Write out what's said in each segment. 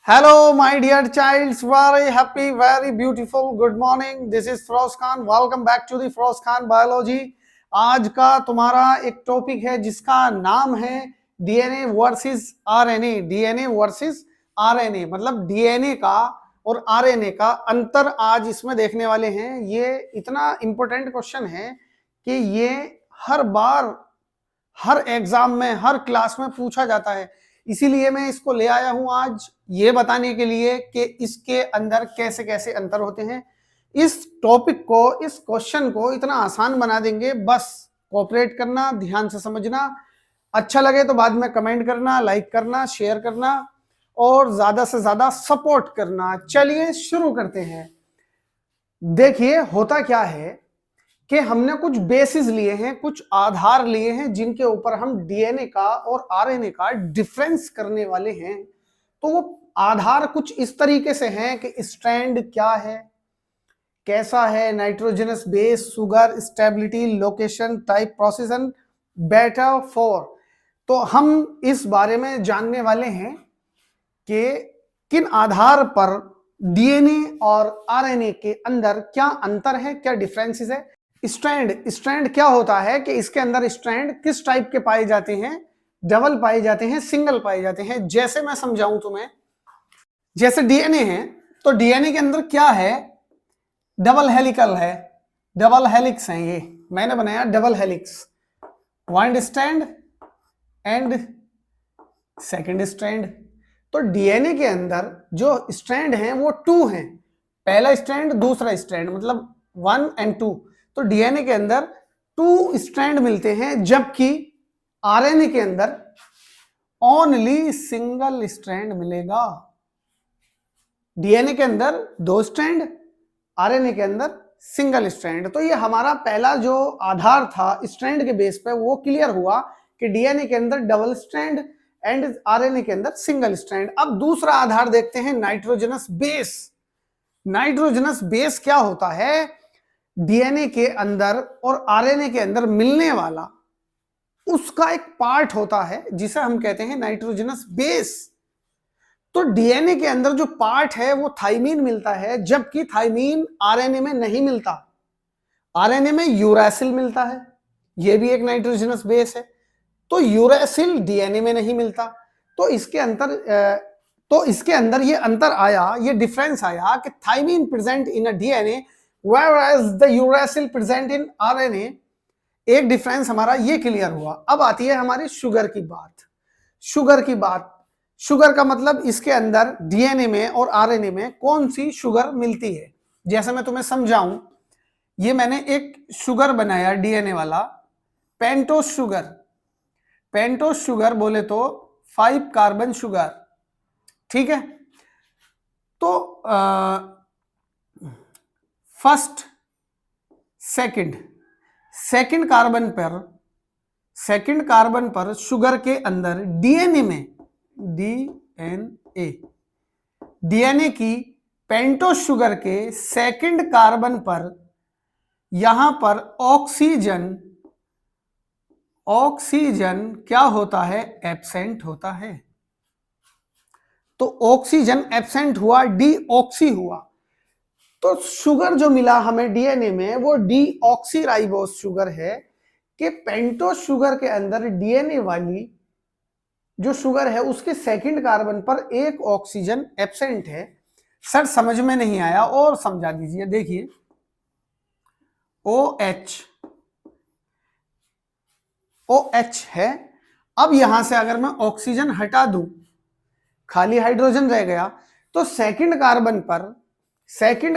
Hello, my dear childs. Very happy, very beautiful. Good morning. This is Firoz Khan. Welcome back to the Firoz Khan Biology. आज का तुम्हारा एक topic है जिसका नाम है DNA versus RNA. DNA versus RNA मतलब DNA का और आरएनए का अंतर आज इसमें देखने वाले हैं। ये इतना इंपॉर्टेंट क्वेश्चन है कि ये हर बार हर एग्जाम में हर क्लास में पूछा जाता है, इसीलिए मैं इसको ले आया हूं आज ये बताने के लिए कि इसके अंदर कैसे कैसे अंतर होते हैं। इस टॉपिक को, इस क्वेश्चन को इतना आसान बना देंगे, बस कोऑपरेट करना, ध्यान से समझना। अच्छा लगे तो बाद में कमेंट करना, लाइक करना, शेयर करना और ज्यादा से ज्यादा सपोर्ट करना। चलिए शुरू करते हैं। देखिए होता क्या है कि हमने कुछ बेसिस लिए हैं, कुछ आधार लिए हैं जिनके ऊपर हम डीएनए का और आरएनए का डिफरेंस करने वाले हैं। तो वो आधार कुछ इस तरीके से हैं कि स्ट्रैंड क्या है, कैसा है, nitrogenous base, sugar, stability, location, type, process and बेटा 4। तो हम इस बारे में जानने वाले हैं कि किन आधार पर डीएनए और आरएनए के अंदर क्या अंतर है, क्या डिफरेंसेस है। स्ट्रैंड क्या होता है कि इसके अंदर स्ट्रैंड किस टाइप के पाए जाते हैं, डबल पाए जाते हैं, सिंगल पाए जाते हैं। जैसे मैं समझाऊं तुम्हें, जैसे डीएनए है तो डीएनए के अंदर क्या है, डबल हेलिकल है, डबल हेलिक्स है। ये मैंने बनाया double helix, one strand and second strand. तो डीएनए के अंदर जो स्ट्रैंड हैं वो 2 हैं, पहला स्ट्रैंड दूसरा स्ट्रैंड, मतलब 1 और 2। तो डीएनए के अंदर 2 स्ट्रैंड मिलते हैं, जबकि आरएनए के अंदर ओनली सिंगल स्ट्रैंड मिलेगा। डीएनए के अंदर 2 स्ट्रैंड, आरएनए के अंदर सिंगल स्ट्रैंड। तो ये हमारा पहला जो आधार था स्ट्रैंड के बेस पे वो क्लियर हुआ कि डीएनए के अंदर डबल स्ट्रैंड एंड आरएनए के अंदर सिंगल स्ट्रैंड। अब दूसरा आधार देखते हैं, नाइट्रोजनस बेस। नाइट्रोजनस बेस क्या होता है, डीएनए के अंदर और आरएनए के अंदर मिलने वाला उसका एक पार्ट होता है जिसे हम कहते हैं नाइट्रोजनस बेस। तो डीएनए के अंदर जो पार्ट है वो थाइमीन मिलता है, जबकि थाइमीन आरएनए में नहीं मिलता। आरएनए में यूरासिल मिलता है, यह भी एक नाइट्रोजनस बेस है। तो यूरासिल डीएनए में नहीं मिलता। तो इसके अंदर ये अंतर आया, ये डिफरेंस आया कि thymine present in a DNA whereas the uracil present in RNA। एक डिफरेंस हमारा ये क्लियर हुआ। अब आती है हमारी शुगर की बात। शुगर का मतलब इसके अंदर डीएनए में और आरएनए में कौन सी शुगर मिलती है। जैसे मैं तुम्हें समझाऊं, ये मैंने एक शुगर बनाया डीएनए वाला, पेंटोस शुगर। पेंटोस शुगर बोले तो 5 कार्बन शुगर, ठीक है। तो फर्स्ट सेकंड कार्बन पर शुगर के अंदर डीएनए की पेंटोस शुगर के सेकंड कार्बन पर यहां पर ऑक्सीजन क्या होता है, एब्सेंट होता है। तो ऑक्सीजन एब्सेंट हुआ, डीऑक्सी हुआ। तो शुगर जो मिला हमें डीएनए में वो डीऑक्सीराइबोस शुगर है कि पेंटोस शुगर के अंदर डीएनए वाली जो शुगर है उसके सेकंड कार्बन पर एक ऑक्सीजन एब्सेंट है। सर समझ में नहीं आया और समझा दीजिए। देखिए OH है। अब यहां से अगर मैं ऑक्सीजन हटा दूं, खाली हाइड्रोजन रह गया, तो सेकंड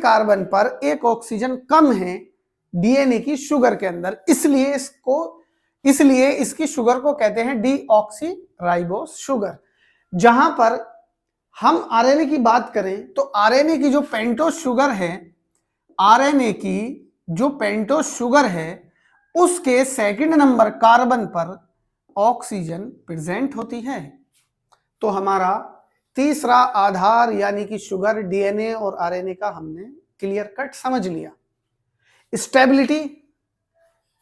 कार्बन पर एक ऑक्सीजन कम है डीएनए की शुगर के अंदर, इसलिए इसकी शुगर को कहते हैं डीऑक्सीराइबोस शुगर। जहां पर हम आरएनए की बात करें तो आरएनए की जो पेंटोस शुगर है उसके सेकंड नंबर कार्बन पर ऑक्सीजन प्रेजेंट होती है। तो हमारा तीसरा आधार यानी कि शुगर, डीएनए और आरएनए का हमने क्लियर कट समझ लिया। स्टेबिलिटी,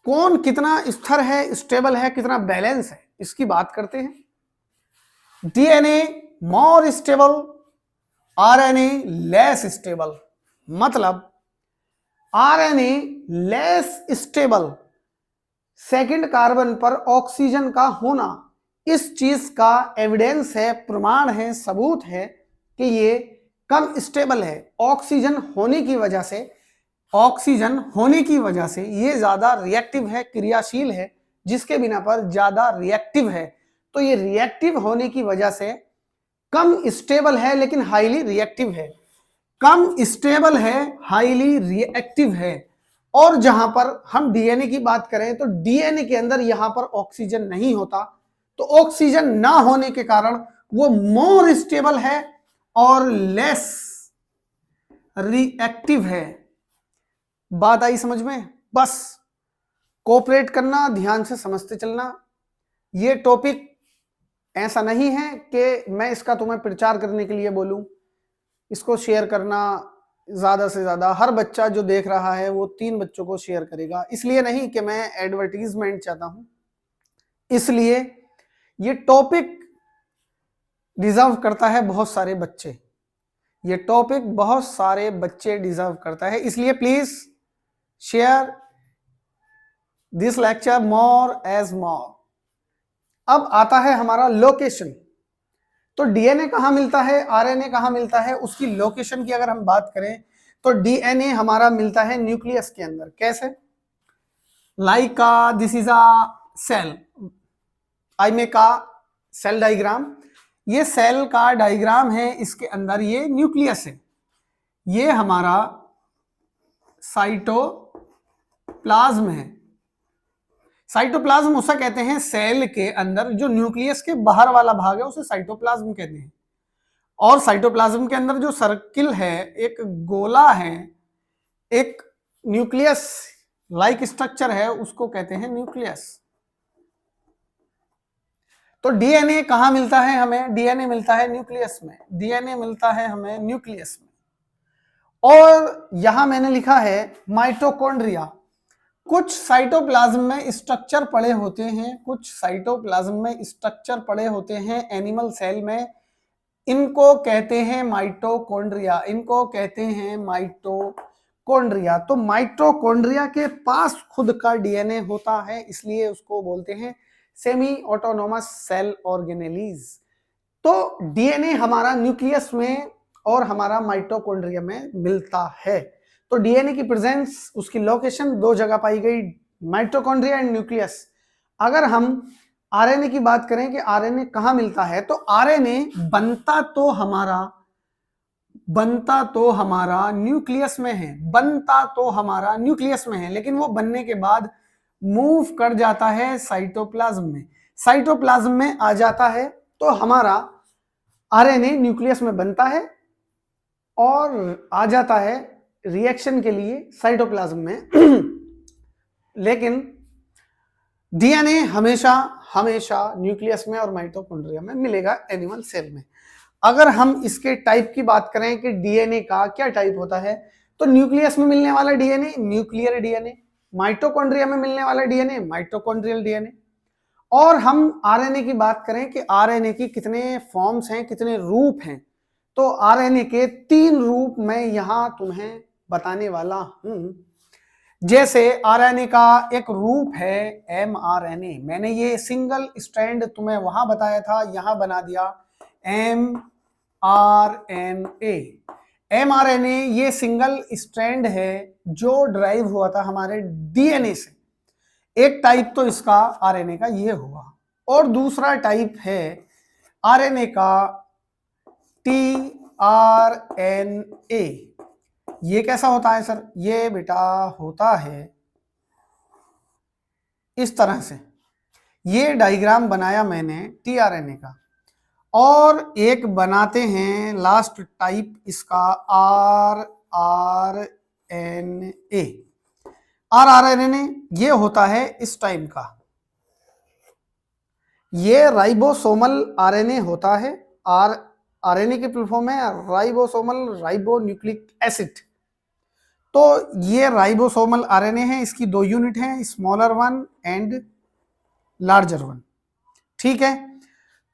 कौन कितना स्थिर है, स्टेबल है, कितना बैलेंस है, इसकी बात करते हैं। DNA more stable RNA less stable, मतलब RNA less stable, second carbon पर ऑक्सीजन का होना, इस चीज का एविडेंस है, प्रमाण है, सबूत है कि ये कम स्टेबल है। ऑक्सीजन होने की वजह से, ऑक्सीजन होने की वजह से ये ज्यादा रिएक्टिव है, क्रियाशील है, जिसके बिना पर ज्यादा रिएक्टिव है। तो ये रिएक्टिव होने की वजह से कम स्टेबल है लेकिन हाईली रिएक्टिव है, कम स्टेबल है, हाईली रिएक्टिव है। और जहां पर हम डीएनए की बात करें तो डीएनए के अंदर यहां पर ऑक्सीजन नहीं होता, तो ऑक्सीजन ना होने के कारण वो मोर स्टेबल है और लेस रिएक्टिव है। बात आई समझ में? बस कोऑपरेट करना, ध्यान से समझते चलना। ये टॉपिक ऐसा नहीं है कि मैं इसका तुम्हें प्रचार करने के लिए बोलूं, इसको शेयर करना ज्यादा से ज्यादा, हर बच्चा जो देख रहा है वो 3 बच्चों को शेयर करेगा, इसलिए नहीं कि मैं एडवर्टीजमेंट चाहता हूं, इसलिए ये टॉपिक डिजर्व करता है बहुत सारे बच्चे, ये टॉपिक बहुत सारे बच्चे डिजर्व करता है, इसलिए please share this lecture more as more. अब आता है हमारा लोकेशन। तो डीएनए कहां मिलता है, आरएनए कहां मिलता है, उसकी लोकेशन की अगर हम बात करें तो डीएनए हमारा मिलता है न्यूक्लियस के अंदर। कैसे? Like this is a cell, I make a cell diagram, ये सेल का डायग्राम है, इसके अंदर ये न्यूक्लियस है, ये हमारा साइटोप्लाज्म है। साइटोप्लाज्म उसे कहते हैं सेल के अंदर जो न्यूक्लियस के बाहर वाला भाग है उसे साइटोप्लाज्म कहते हैं। और साइटोप्लाज्म के अंदर जो सर्किल है, एक गोला है, एक न्यूक्लियस लाइक स्ट्रक्चर है, उसको कहते हैं न्यूक्लियस। तो डीएनए कहां मिलता है हमें? डीएनए मिलता है न्यूक्लियस में, डीएनए मिलता है हमें न्यूक्लियस में। और यहां मैंने लिखा है माइटोकॉन्ड्रिया। कुछ साइटोप्लाज्म में स्ट्रक्चर पड़े होते हैं, कुछ साइटोप्लाज्म में स्ट्रक्चर पड़े होते हैं एनिमल सेल में, इनको कहते हैं माइटोकॉन्ड्रिया, इनको कहते हैं माइटोकॉन्ड्रिया। तो माइटोकॉन्ड्रिया के पास खुद का डीएनए होता है, इसलिए उसको बोलते हैं सेमी ऑटोनोमस सेल ऑर्गेनेलीज। तो डीएनए हमारा न्यूक्लियस में और हमारा माइटोकॉन्ड्रिया में मिलता है। तो डीएनए की प्रेजेंस, उसकी लोकेशन 2 जगह पाई गई, माइटोकॉन्ड्रिया एंड न्यूक्लियस। अगर हम आरएनए की बात करें कि आरएनए कहां मिलता है, तो आरएनए बनता तो हमारा न्यूक्लियस में है, बनता तो हमारा न्यूक्लियस में है, लेकिन वो बनने के बाद मूव कर जाता है साइटोप्लाज्म में, साइटोप्लाज्म में आ जाता है। तो हमारा आरएनए न्यूक्लियस में बनता है और आ जाता है रिएक्शन के लिए साइटोप्लाज्म में लेकिन डीएनए हमेशा न्यूक्लियस में और माइटोकॉन्ड्रिया में मिलेगा, एनिमल सेल में। अगर हम इसके टाइप की बात करें कि डीएनए का क्या टाइप होता है, तो न्यूक्लियस में मिलने वाला डीएनए न्यूक्लियर डीएनए, माइटोकॉन्ड्रिया में मिलने वाला डीएनए माइटोकॉन्ड्रियल डीएनए। और हम आरएनए की बात करें कि आरएनए की कितने फॉर्म्स हैं, कितने रूप हैं, तो आरएनए के 3 रूप मैं यहां तुम्हें बताने वाला हूं। जैसे आरएनए का एक रूप है एमआरएनए, मैंने ये सिंगल स्ट्रैंड तुम्हें वहां बताया था, यहां बना दिया एमआरएनए। एमआरएनए ये सिंगल स्ट्रैंड है जो ड्राइव हुआ था हमारे डीएनए से। एक टाइप तो इसका आरएनए का ये हुआ, और दूसरा टाइप है आरएनए का टीआरएनए। ये कैसा होता है सर? ये बेटा होता है इस तरह से, ये डायग्राम बनाया मैंने टीआरएनए का, और एक बनाते हैं लास्ट टाइप इसका आरआरएनए। आरआरएनए ये होता है इस टाइप का, ये राइबोसोमल आरएनए होता है। आरएनए की फुल फॉर्म है राइबोसोमल राइबोन्यूक्लिक एसिड। तो ये राइबोसोमल आरएनए है, इसकी 2 यूनिट हैं, smaller one and larger one, ठीक है।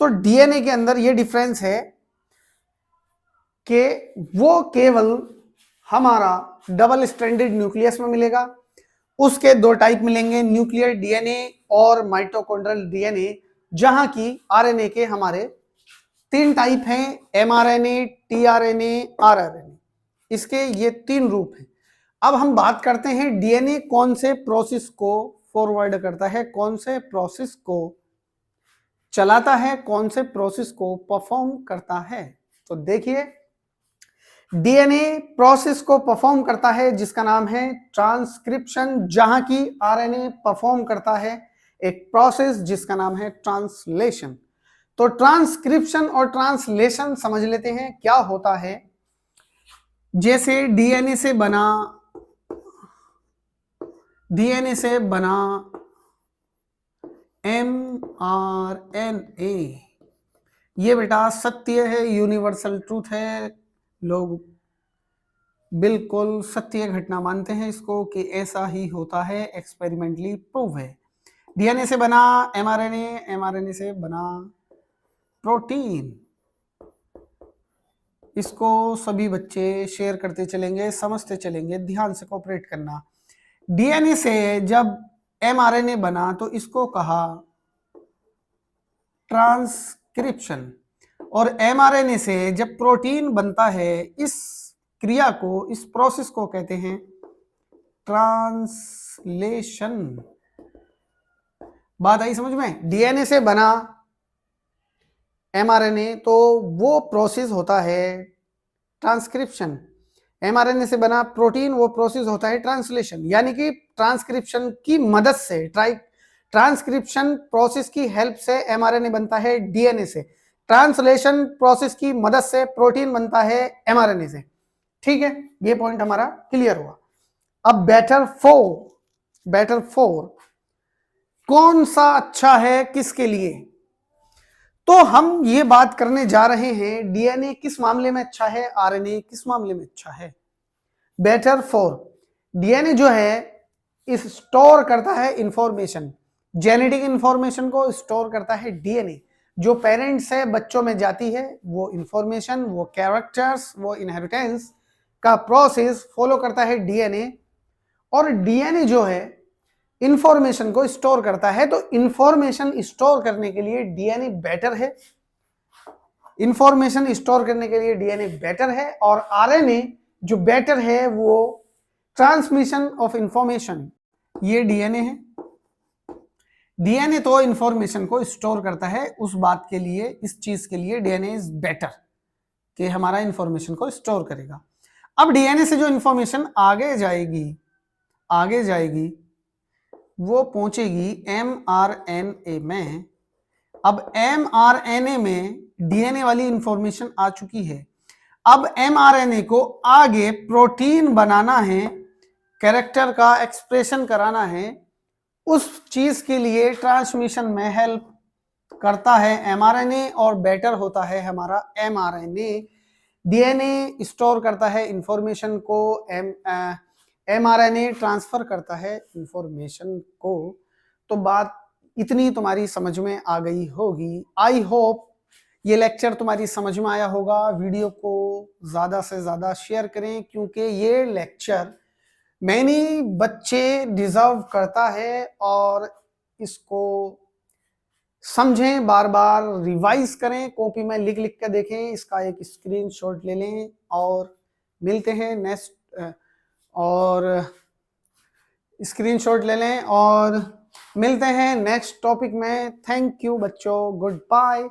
तो डीएनए के अंदर ये डिफरेंस है, कि वो केवल हमारा डबल स्ट्रैंडेड न्यूक्लियस में मिलेगा। उसके दो टाइप मिलेंगे, न्यूक्लियर डीएनए और माइटोकॉन्ड्रियल डीएनए, जहां की आरएनए के हमारे तीन टाइप हैं, एमआरएनए, टीआरएनए, आरआरएनए। इसके ये तीन रूप हैं। अब हम बात करते हैं डीएनए कौन से प्रोसेस को फॉरवर्ड करता है, कौन से प्रोसेस को चलाता है, कौन से प्रोसेस को परफॉर्म करता है। तो देखिए, डीएनए प्रोसेस को परफॉर्म करता है जिसका नाम है ट्रांसक्रिप्शन, जहां की आरएनए परफॉर्म करता है एक प्रोसेस जिसका नाम है ट्रांसलेशन। तो ट्रांसक्रिप्शन और ट्रांसलेशन समझ लेते हैं क्या होता है। जैसे डीएनए से बना एमआरएनए, ये बेटा सत्य है, यूनिवर्सल ट्रूथ है, लोग बिल्कुल सत्य घटना मानते हैं इसको कि ऐसा ही होता है, एक्सपेरिमेंटली प्रूव है। डीएनए से बना एमआरएनए, एमआरएनए से बना प्रोटीन। इसको सभी बच्चे शेयर करते चलेंगे, समझते चलेंगे, ध्यान से कोऑपरेट करना। डीएनए से जब एमआरएनए बना तो इसको कहा ट्रांसक्रिप्शन, और एमआरएनए से जब प्रोटीन बनता है, इस क्रिया को, इस प्रोसेस को कहते हैं ट्रांसलेशन। बात आई समझ में? डीएनए से बना एमआरएनए तो वो प्रोसेस होता है ट्रांसक्रिप्शन, एमआरएनए से बना प्रोटीन वो प्रोसेस होता है ट्रांसलेशन। यानी कि ट्रांसक्रिप्शन की मदद से, ट्रांसक्रिप्शन प्रोसेस की हेल्प से एमआरएनए बनता है डीएनए से, ट्रांसलेशन प्रोसेस की मदद से प्रोटीन बनता है एमआरएनए से। ठीक है, ये पॉइंट हमारा क्लियर हुआ। अब बेटर फोर कौन सा अच्छा है किसके लिए, तो हम ये बात करने जा रहे हैं डीएनए किस मामले में अच्छा है, आरएनए किस मामले में अच्छा है। बेटर फोर, डीएनए जो है इस स्टोर करता है इंफॉर्मेशन, जेनेटिक इंफॉर्मेशन को स्टोर करता है डीएनए। जो पेरेंट्स है बच्चों में जाती है वो इंफॉर्मेशन, वो कैरेक्टर्स, वो इनहेरिटेंस का प्रोसेस फॉलो करता है डीएनए। और डीएनए जो है इंफॉर्मेशन को स्टोर करता है, तो इंफॉर्मेशन स्टोर करने के लिए डीएनए बेटर है, इंफॉर्मेशन स्टोर करने के लिए डीएनए बेटर है। और आरएनए जो बेटर है वो ट्रांसमिशन ऑफ इंफॉर्मेशन, ये डीएनए है। डीएनए तो इंफॉर्मेशन को स्टोर करता है, उस बात के लिए, इस चीज के लिए डीएनए इज बेटर कि हमारा इंफॉर्मेशन को स्टोर करेगा। अब डीएनए से जो इंफॉर्मेशन आगे जाएगी वो पहुंचेगी एमआरएनए में। अब एमआरएनए में डीएनए वाली इंफॉर्मेशन आ चुकी है। अब एमआरएनए को आगे प्रोटीन बनाना है, कैरेक्टर का एक्सप्रेशन कराना है, उस चीज के लिए ट्रांसमिशन में हेल्प करता है एमआरएनए, और बेटर होता है हमारा एमआरएनए। डीएनए स्टोर करता है इंफॉर्मेशन को, एमआरएनए ट्रांसफर करता है इंफॉर्मेशन को। तो बात इतनी तुम्हारी समझ में आ गई होगी। आई होप ये लेक्चर तुम्हारी समझ में आया होगा। वीडियो को ज्यादा से ज्यादा शेयर करें, क्योंकि ये लेक्चर मैनी बच्चे डिजर्व करता है, और इसको समझें, बार बार रिवाइज करें, कॉपी में लिख लिख कर देखें, इसका एक स्क्रीनशॉट ले लें, और मिलते हैं नेक्स्ट, और स्क्रीनशॉट ले लें और मिलते हैं नेक्स्ट टॉपिक में। थैंक यू बच्चों, गुड बाय।